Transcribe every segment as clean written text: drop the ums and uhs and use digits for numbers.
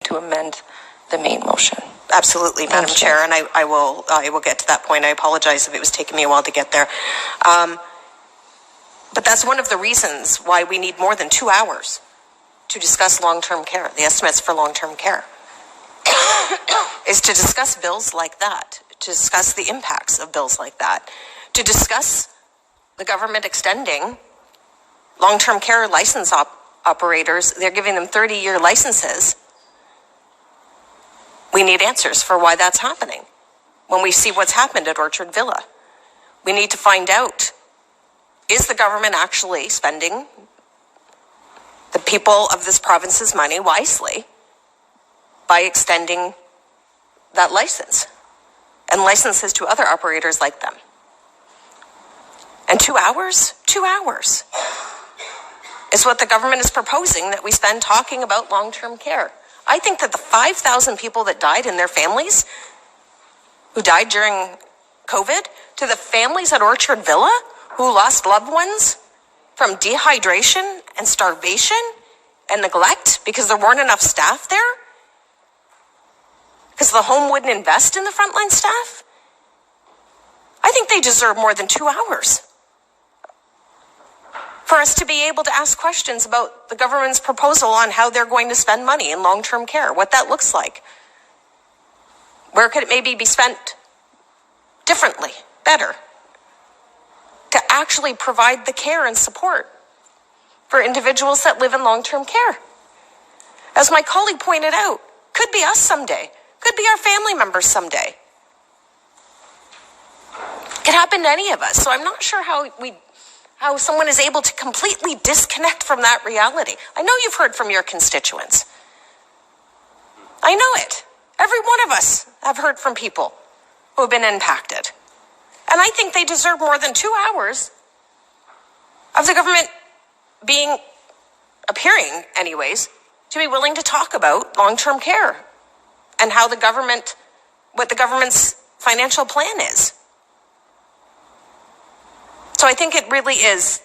to amend the main motion. Absolutely, Madam Chair, and I will get to that point. I apologize if it was taking me a while to get there. But that's one of the reasons why we need more than 2 hours to discuss long-term care, the estimates for long-term care, is to discuss bills like that, to discuss the impacts of bills like that, to discuss the government extending long-term care license operators. They're giving them 30-year licenses. We need answers for why that's happening. When we see what's happened at Orchard Villa, we need to find out, is the government actually spending the people of this province's money wisely by extending that license and licenses to other operators like them? And 2 hours? 2 hours is what the government is proposing that we spend talking about long-term care. I think that the 5,000 people that died and their families who died during COVID, to the families at Orchard Villa who lost loved ones from dehydration and starvation and neglect because there weren't enough staff there, because the home wouldn't invest in the frontline staff, I think they deserve more than 2 hours for us to be able to ask questions about the government's proposal on how they're going to spend money in long-term care, what that looks like. Where could it maybe be spent differently, better, to actually provide the care and support for individuals that live in long-term care? As my colleague pointed out, could be us someday, could be our family members someday. It could happen to any of us. So I'm not sure how someone is able to completely disconnect from that reality. I know you've heard from your constituents. I know it. Every one of us have heard from people who have been impacted. And I think they deserve more than 2 hours of the government appearing anyways, to be willing to talk about long-term care and how what the government's financial plan is. So I think it really is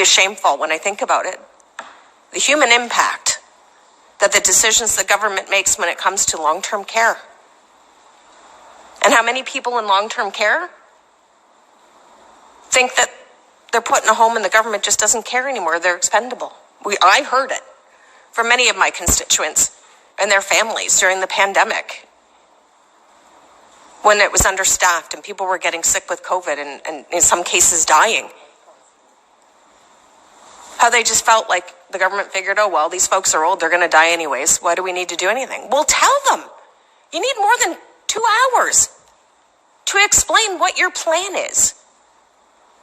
shameful when I think about it. The human impact that the decisions the government makes when it comes to long-term care. And how many people in long-term care think that they're put in a home and the government just doesn't care anymore. They're expendable. I heard it from many of my constituents and their families during the pandemic, when it was understaffed and people were getting sick with COVID and in some cases dying. How they just felt like the government figured, oh, well, these folks are old, they're going to die anyways. Why do we need to do anything? Well, tell them. You need more than 2 hours to explain what your plan is,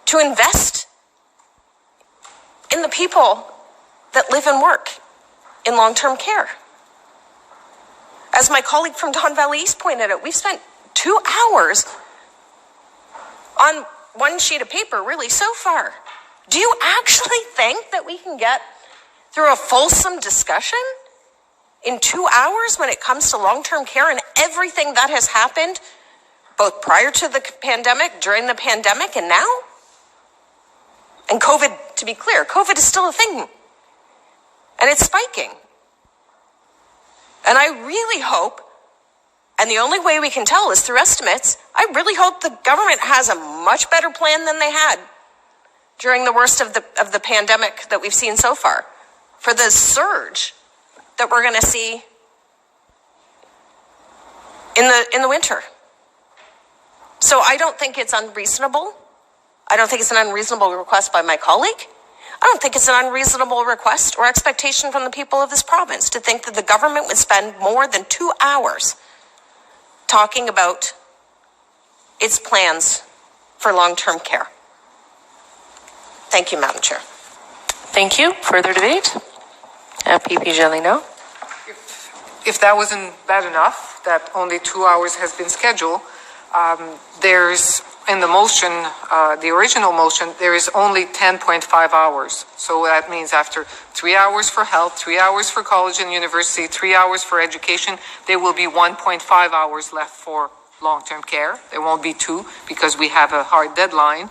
to invest in the people that live and work in long-term care. As my colleague from Don Valley East pointed out, we've spent 2 hours on one sheet of paper, really, so far. Do you actually think that we can get through a fulsome discussion in 2 hours when it comes to long-term care and everything that has happened, both prior to the pandemic, during the pandemic, and now? And COVID, to be clear, COVID is still a thing. And it's spiking. And I really hope, and the only way we can tell is through estimates, I really hope the government has a much better plan than they had during the worst of the pandemic that we've seen so far, for the surge that we're going to see in the winter. So I don't think it's unreasonable. I don't think it's an unreasonable request by my colleague. I don't think it's an unreasonable request or expectation from the people of this province to think that the government would spend more than 2 hours talking about its plans for long-term care. Thank you, Madam Chair. Thank you. Further debate? PP Gelino. If that wasn't bad enough, that only 2 hours has been scheduled, there's in the motion, the original motion, there is only 10.5 hours. So that means after 3 hours for health, 3 hours for college and university, 3 hours for education, there will be 1.5 hours left for long-term care. There won't be 2 because we have a hard deadline.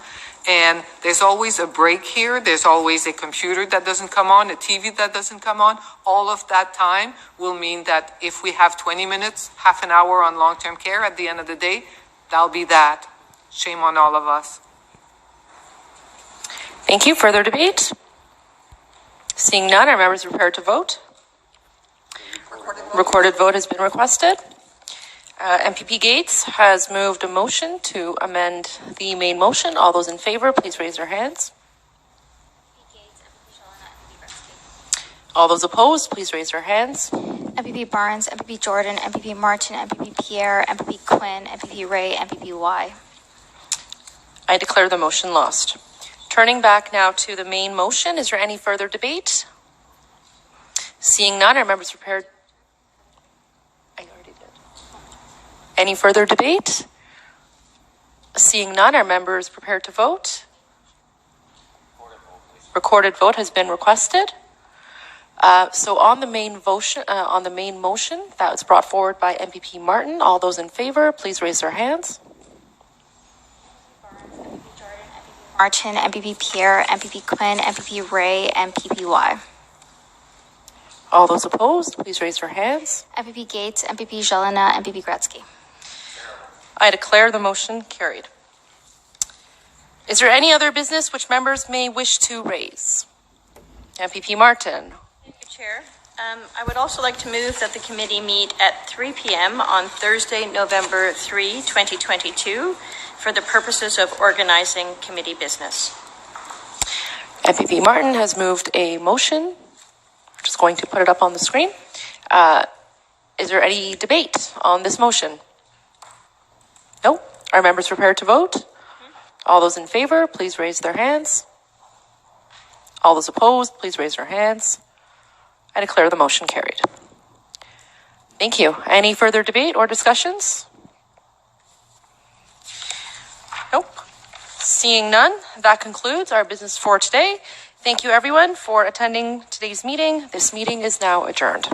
And there's always a break here. There's always a computer that doesn't come on, a TV that doesn't come on. All of that time will mean that if we have 20 minutes, half an hour on long-term care at the end of the day, that'll be that. Shame on all of us. Thank you. Further debate? Seeing none, are members prepared to vote? Recorded vote has been requested. MPP Gates has moved a motion to amend the main motion. All those in favor, please raise their hands. All those opposed, please raise their hands. MPP Barnes, MPP Jordan, MPP Martin, MPP Pierre, MPP Quinn, MPP Ray, MPP Y. I declare the motion lost. Turning back now to the main motion, is there any further debate? Seeing none, are members prepared? I already did. Any further debate? Seeing none, are members prepared to vote? Recorded vote has been requested. So on the main motion, that was brought forward by MPP Martin. All those in favor, please raise their hands. Martin, MPP Pierre, MPP Quinn, MPP Ray, MPP Y. All those opposed, please raise your hands. MPP Gates, MPP Jelena, MPP Gretzky. I declare the motion carried. Is there any other business which members may wish to raise? MPP Martin. Thank you, Chair. I would also like to move that the committee meet at 3 p.m. on Thursday, November 3, 2022, for the purposes of organizing committee business. MPP Martin has moved a motion. We're just going to put it up on the screen. Is there any debate on this motion? No? Are members prepared to vote? All those in favor, please raise their hands. All those opposed, please raise your hands. I declare the motion carried. Thank you. Any further debate or discussions? Nope. Seeing none, that concludes our business for today. Thank you, everyone, for attending today's meeting. This meeting is now adjourned.